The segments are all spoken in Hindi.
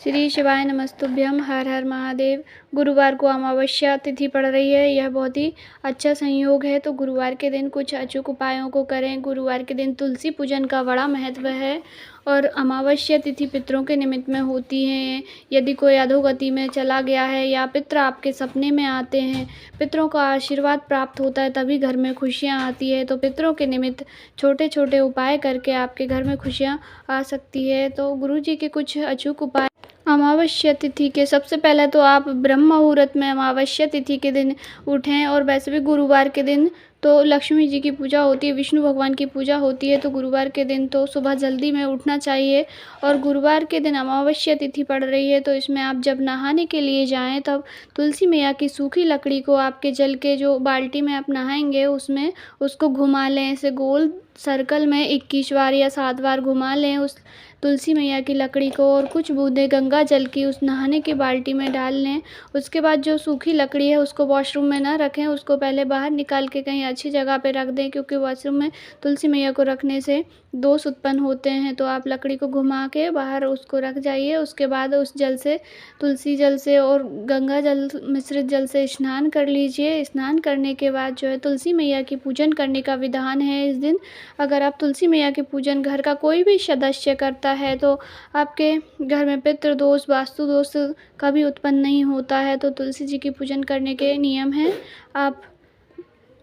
श्री शिवाय नमस्तुभ्यम। हर हर महादेव। गुरुवार को अमावस्या तिथि पड़ रही है। यह बहुत ही अच्छा संयोग है, तो गुरुवार के दिन कुछ अचूक उपायों को करें। गुरुवार के दिन तुलसी पूजन का बड़ा महत्व है और अमावस्या तिथि पितरों के निमित्त में होती है। यदि कोई अधोगति में चला गया है या पितर आपके सपने में आते हैं, पितरों का आशीर्वाद प्राप्त होता है, तभी घर में खुशियाँ आती है। तो पितरों के निमित्त छोटे छोटे उपाय करके आपके घर में खुशियाँ आ सकती है। तो गुरुजी के कुछ अचूक उपाय। अमावस्या तिथि के सबसे पहले तो आप ब्रह्म मुहूर्त में अमावस्या तिथि के दिन उठें। और वैसे भी गुरुवार के दिन तो लक्ष्मी जी की पूजा होती है, विष्णु भगवान की पूजा होती है, तो गुरुवार के दिन तो सुबह जल्दी में उठना चाहिए। और गुरुवार के दिन अमावस्या तिथि पड़ रही है, तो इसमें आप जब नहाने के लिए जाएं तब तुलसी मैया की सूखी लकड़ी को आपके जल के जो बाल्टी में आप नहाएंगे उसमें उसको घुमा लें। ऐसे गोल सर्कल में 21 बार या 7 बार घुमा लें उस तुलसी मैया की लकड़ी को, और कुछ बूंदें गंगा जल की उस नहाने की बाल्टी में डाल लें। उसके बाद जो सूखी लकड़ी है उसको वॉशरूम में ना रखें, उसको पहले बाहर निकाल के कहीं अच्छी जगह पे रख दें, क्योंकि वॉशरूम में तुलसी मैया को रखने से दोष उत्पन्न होते हैं। तो आप लकड़ी को घुमा के बाहर उसको रख जाइए। उसके बाद उस जल से, तुलसी जल से और गंगा जल मिश्रित जल से स्नान कर लीजिए। स्नान करने के बाद जो है तुलसी मैया की पूजन करने का विधान है इस दिन। अगर आप तुलसी मैया के पूजन घर का कोई भी सदस्य करता है तो आपके घर में पितृ दोष, वास्तु दोष कभी उत्पन्न नहीं होता है। तो तुलसी जी की पूजन करने के नियम हैं। आप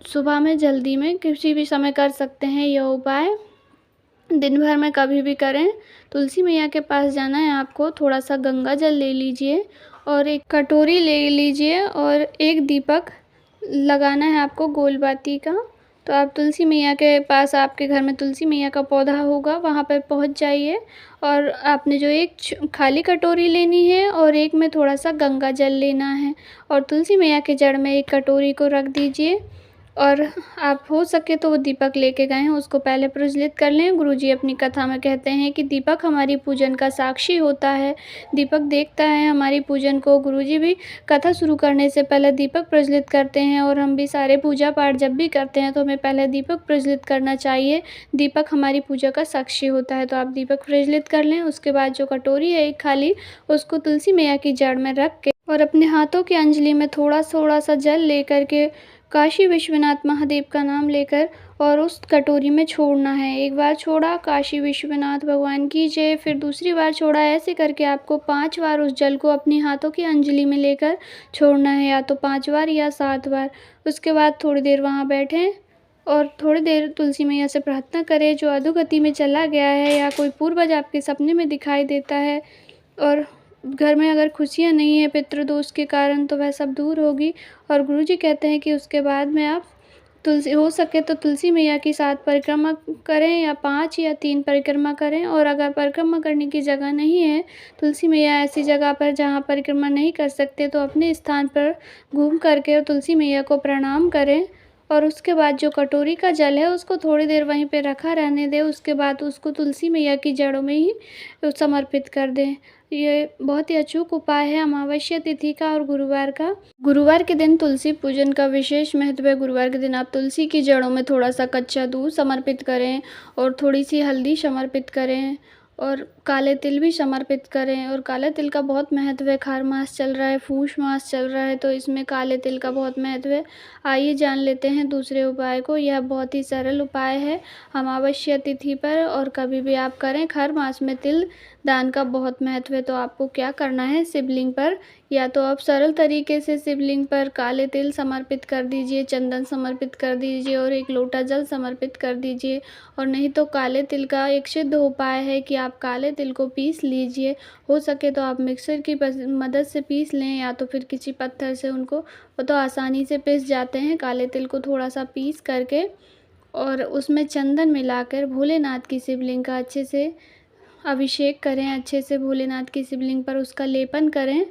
सुबह में जल्दी में किसी भी समय कर सकते हैं यह उपाय, दिन भर में कभी भी करें। तुलसी मैया के पास जाना है आपको, थोड़ा सा गंगा जल ले लीजिए और एक कटोरी ले लीजिए और एक दीपक लगाना है आपको गोलबाती का। तो आप तुलसी मैया के पास, आपके घर में तुलसी मैया का पौधा होगा, वहाँ पर पहुँच जाइए। और आपने जो एक खाली कटोरी लेनी है और एक में थोड़ा सा गंगा जल लेना है, और तुलसी मैया के जड़ में एक कटोरी को रख दीजिए। और आप हो सके तो वो दीपक लेके गए हैं उसको पहले प्रज्वलित कर लें। गुरुजी अपनी कथा में कहते हैं कि दीपक हमारी पूजन का साक्षी होता है, दीपक देखता है हमारी पूजन को। गुरुजी भी कथा शुरू करने से पहले दीपक प्रज्वलित करते हैं, और हम भी सारे पूजा पाठ जब भी करते हैं तो हमें पहले दीपक प्रज्वलित करना चाहिए। दीपक हमारी पूजा का साक्षी होता है। तो आप दीपक प्रज्वलित कर लें। उसके बाद जो कटोरी है एक खाली, उसको तुलसी मैया की जड़ में रख के और अपने हाथों की अंजलि में थोड़ा थोड़ा सा जल लेकर के काशी विश्वनाथ महादेव का नाम लेकर और उस कटोरी में छोड़ना है। एक बार छोड़ा, काशी विश्वनाथ भगवान की जय, फिर दूसरी बार छोड़ा। ऐसे करके आपको 5 बार उस जल को अपनी हाथों की अंजलि में लेकर छोड़ना है, या तो 5 बार या 7 बार। उसके बाद थोड़ी देर वहाँ बैठें और थोड़ी देर तुलसी मैया से प्रार्थना करें। जो अधोगति में चला गया है या कोई पूर्वज आपके सपने में दिखाई देता है, और घर में अगर खुशियाँ नहीं है पितृदोष के कारण, तो वह सब दूर होगी। और गुरुजी कहते हैं कि उसके बाद में आप तुलसी, हो सके तो तुलसी मैया की 7 परिक्रमा करें या 5 या 3 परिक्रमा करें। और अगर परिक्रमा करने की जगह नहीं है, तुलसी मैया ऐसी जगह पर जहाँ परिक्रमा नहीं कर सकते, तो अपने स्थान पर घूम करके और तुलसी मैया को प्रणाम करें। और उसके बाद जो कटोरी का जल है उसको थोड़ी देर वहीं पे रखा रहने दें। उसके बाद उसको तुलसी मैया की जड़ों में ही समर्पित कर दें। ये बहुत ही अचूक उपाय है अमावस्या तिथि का और गुरुवार का। गुरुवार के दिन तुलसी पूजन का विशेष महत्व है। गुरुवार के दिन आप तुलसी की जड़ों में थोड़ा सा कच्चा दूध समर्पित करें और थोड़ी सी हल्दी समर्पित करें और काले तिल भी समर्पित करें। और काले तिल का बहुत महत्व है। खार मास चल रहा है, पूष मास चल रहा है, तो इसमें काले तिल का बहुत महत्व है। आइए जान लेते हैं दूसरे उपाय को। यह बहुत ही सरल उपाय है अमावस्या तिथि पर, और कभी भी आप करें। खार मास में तिल दान का बहुत महत्व है। तो आपको क्या करना है, शिवलिंग पर या तो आप सरल तरीके से शिवलिंग पर काले तिल समर्पित कर दीजिए, चंदन समर्पित कर दीजिए और एक लोटा जल समर्पित कर दीजिए। और नहीं तो काले तिल का एक सिद्ध उपाय है कि आप काले तिल को पीस लीजिए। हो सके तो आप मिक्सर की मदद से पीस लें, या तो फिर किसी पत्थर से उनको, वो तो आसानी से पिस जाते हैं। काले तिल को थोड़ा सा पीस करके और उसमें चंदन मिलाकर भोलेनाथ की शिवलिंग का अच्छे से अभिषेक करें। अच्छे से भोलेनाथ की शिवलिंग पर उसका लेपन करें,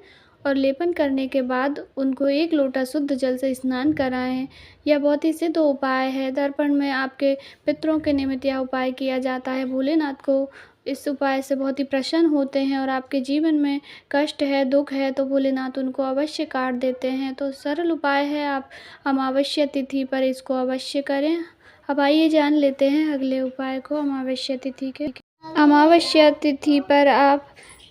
और लेपन करने के बाद उनको एक लोटा शुद्ध जल से स्नान कराएं। यह बहुत ही सिद्ध उपाय है। दर्पण में आपके पितरों के निमित्त यह उपाय किया जाता है। भोलेनाथ को इस उपाय से बहुत ही प्रसन्न होते हैं, और आपके जीवन में कष्ट है, दुख है, तो भोलेनाथ उनको अवश्य काट देते हैं। तो सरल उपाय है, आप अमावस्या तिथि पर इसको अवश्य करें। अब आइए जान लेते हैं अगले उपाय को अमावस्या तिथि के। अमावस्या तिथि पर आप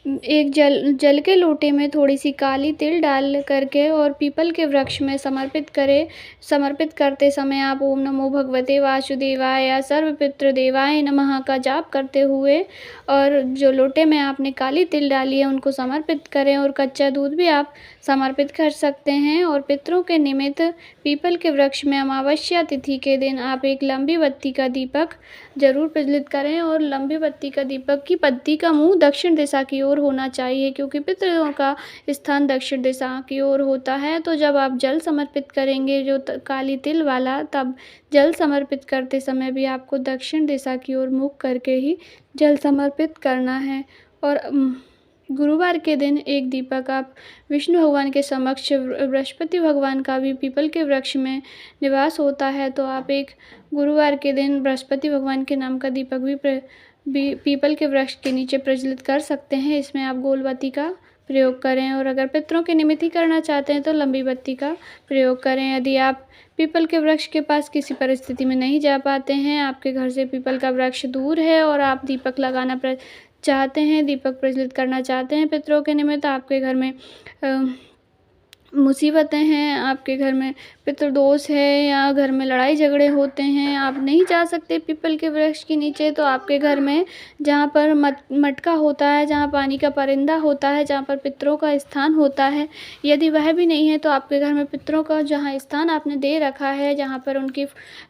एक जल के लोटे में थोड़ी सी काली तिल डाल करके और पीपल के वृक्ष में समर्पित करें। समर्पित करते समय आप ओम नमो भगवते वासुदेवाय या सर्वपितृदेवाय नमः का जाप करते हुए और जो लोटे में आपने काली तिल डाली है उनको समर्पित करें। और कच्चा दूध भी आप समर्पित कर सकते हैं। और पितरों के निमित्त पीपल के वृक्ष में अमावस्या तिथि के दिन आप एक लंबी बत्ती का दीपक जरूर प्रज्वलित करें। और लंबी बत्ती का दीपक की बत्ती का मुंह दक्षिण दिशा की ओर होना चाहिए, क्योंकि पितरों का स्थान दक्षिण दिशा की ओर होता है। तो जब आप जल समर्पित करेंगे जो काली तिल वाला, तब जल समर्पित करते समय भी आपको दक्षिण दिशा की ओर मुख करके ही जल समर्पित करना है। और गुरुवार के दिन एक दीपक आप विष्णु भगवान के समक्ष, बृहस्पति भगवान का भी पीपल के वृक्ष में निवास होता है, तो आप एक गुरुवार के दिन बृहस्पति भगवान के नाम का दीपक भी पीपल के वृक्ष के नीचे प्रज्वलित कर सकते हैं। इसमें आप गोल बत्ती का प्रयोग करें। और अगर पितरों के निमित्त ही करना चाहते हैं तो लंबी बत्ती का प्रयोग करें। यदि आप पीपल के वृक्ष के पास किसी परिस्थिति में नहीं जा पाते हैं, आपके घर से पीपल का वृक्ष दूर है और आप दीपक लगाना चाहते हैं, दीपक प्रज्वलित करना चाहते हैं पितरों के निमित्त, आपके घर में मुसीबतें हैं, आपके घर में पितृदोष है या घर में लड़ाई झगड़े होते हैं, आप नहीं जा सकते पीपल के वृक्ष के नीचे, तो आपके घर में जहाँ पर मटका होता है, जहाँ पानी का परिंदा होता है, जहाँ पर पितरों का स्थान होता है, यदि वह भी नहीं है तो आपके घर में पितरों का जहाँ स्थान आपने दे रखा है, जहाँ पर उनकी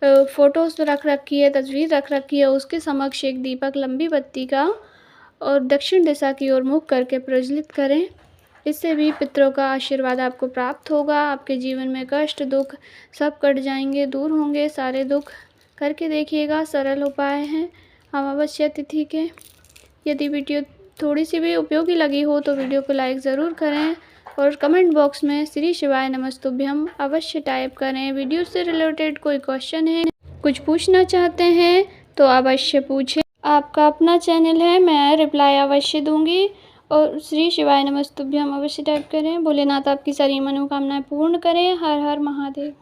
फ़ोटोज़ रख रखी है, तस्वीर रख रखी है, उसके समक्ष एक दीपक लंबी बत्ती का और दक्षिण दिशा की ओर मुख करके प्रज्वलित करें। इससे भी पितरों का आशीर्वाद आपको प्राप्त होगा। आपके जीवन में कष्ट दुख सब कट जाएंगे, दूर होंगे सारे दुख। करके देखिएगा, सरल उपाय हैं अमावस्या तिथि के। यदि वीडियो थोड़ी सी भी उपयोगी लगी हो तो वीडियो को लाइक ज़रूर करें और कमेंट बॉक्स में श्री शिवाय नमस्तुभ्यम अवश्य टाइप करें। वीडियो से रिलेटेड कोई क्वेश्चन है, कुछ पूछना चाहते हैं तो अवश्य पूछें। आपका अपना चैनल है, मैं रिप्लाई अवश्य दूंगी। और श्री शिवाय नमस्तुभ्यम अवश्य टाइप करें। भोलेनाथ आपकी सारी मनोकामनाएं पूर्ण करें। हर हर महादेव।